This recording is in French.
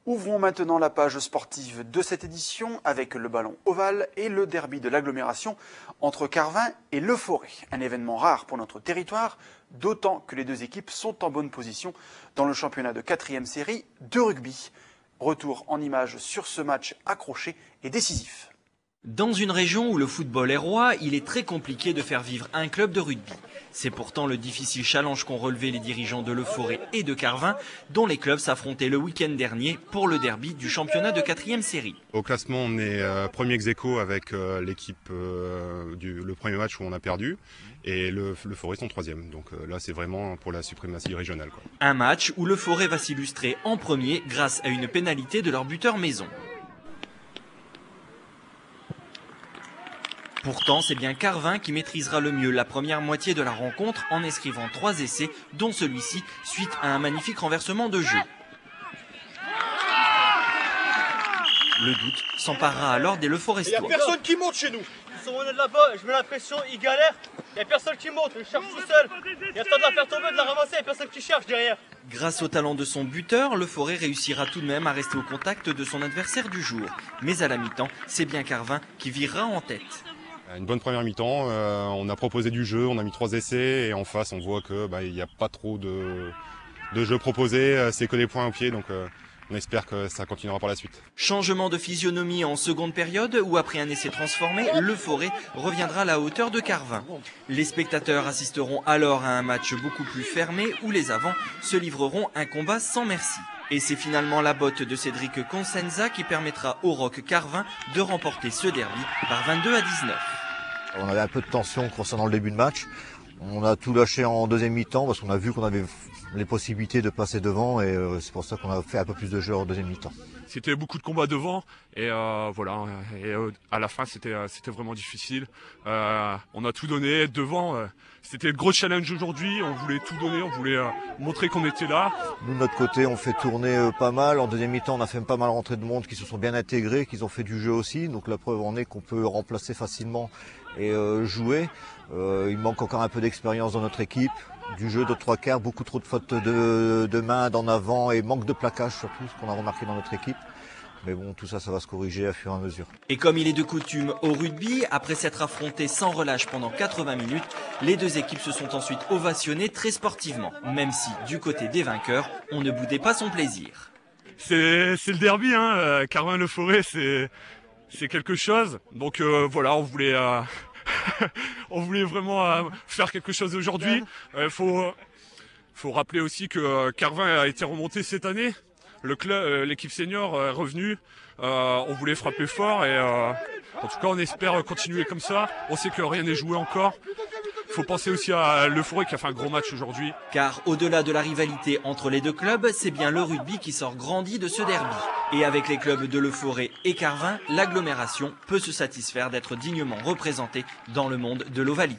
Ouvrons maintenant la page sportive de cette édition avec le ballon ovale et le derby de l'agglomération entre Carvin et Le Forêt. Un événement rare pour notre territoire, d'autant que les deux équipes sont en bonne position dans le championnat de 4e série de rugby. Retour en images sur ce match accroché et décisif. Dans une région où le football est roi, il est très compliqué de faire vivre un club de rugby. C'est pourtant le difficile challenge qu'ont relevé les dirigeants de Le Forêt et de Carvin, dont les clubs s'affrontaient le week-end dernier pour le derby du championnat de 4e série. Au classement, on est premier ex-aequo avec l'équipe le premier match où on a perdu, et le Forêt sont 3e. Donc là, c'est vraiment pour la suprématie régionale, quoi. Un match où Le Forêt va s'illustrer en premier grâce à une pénalité de leur buteur maison. Pourtant, c'est bien Carvin qui maîtrisera le mieux la première moitié de la rencontre en esquivant 3 essais, dont celui-ci suite à un magnifique renversement de jeu. Le doute s'emparera alors des Leforestois. Il n'y a personne qui monte chez nous. Ils sont venus de là-bas, je mets la pression, ils galèrent. Il n'y a personne qui monte, je cherche tout seul. Il y a temps de la faire tomber, de la ramasser, il n'y a personne qui cherche derrière. Grâce au talent de son buteur, Le Forêt réussira tout de même à rester au contact de son adversaire du jour. Mais à la mi-temps, c'est bien Carvin qui virera en tête. Une bonne première mi-temps, on a proposé du jeu, on a mis 3 essais et en face on voit que il n'y a pas trop de jeux proposés, c'est que des points au pied, donc on espère que ça continuera par la suite. Changement de physionomie en seconde période où après un essai transformé, Le Forêt reviendra à la hauteur de Carvin. Les spectateurs assisteront alors à un match beaucoup plus fermé où les avants se livreront un combat sans merci. Et c'est finalement la botte de Cédric Consenza qui permettra au Roc Carvin de remporter ce derby par 22-19. On avait un peu de tension concernant le début de match. On a tout lâché en deuxième mi-temps parce qu'on a vu qu'on avait les possibilités de passer devant et c'est pour ça qu'on a fait un peu plus de jeu en deuxième mi-temps. C'était beaucoup de combats devant et voilà. Et à la fin, c'était vraiment difficile. On a tout donné devant. C'était le gros challenge aujourd'hui. On voulait tout donner. On voulait montrer qu'on était là. Nous, de notre côté, on fait tourner pas mal. En deuxième mi-temps, on a fait pas mal rentrer de monde qui se sont bien intégrés, qui ont fait du jeu aussi. Donc la preuve en est qu'on peut remplacer facilement et jouer. Il manque encore un peu d'expérience dans notre équipe. Du jeu de 3/4, beaucoup trop de fautes de main d'en avant et manque de plaquage surtout, ce qu'on a remarqué dans notre équipe. Mais bon, tout ça, ça va se corriger à fur et à mesure. Et comme il est de coutume au rugby, après s'être affrontés sans relâche pendant 80 minutes, les deux équipes se sont ensuite ovationnées très sportivement, même si, du côté des vainqueurs, on ne boudait pas son plaisir. C'est le derby, hein. Carvin-Le Forêt, c'est quelque chose. Donc voilà, on voulait vraiment faire quelque chose aujourd'hui. Faut rappeler aussi que Carvin a été remonté cette année. Le club, l'équipe senior est revenue. On voulait frapper fort et en tout cas on espère continuer comme ça. On sait que rien n'est joué encore. Il faut penser aussi à Le Forêt qui a fait un gros match aujourd'hui. Car au-delà de la rivalité entre les deux clubs, c'est bien le rugby qui sort grandi de ce derby. Et avec les clubs de Le Forêt et Carvin, l'agglomération peut se satisfaire d'être dignement représentée dans le monde de l'Ovalie.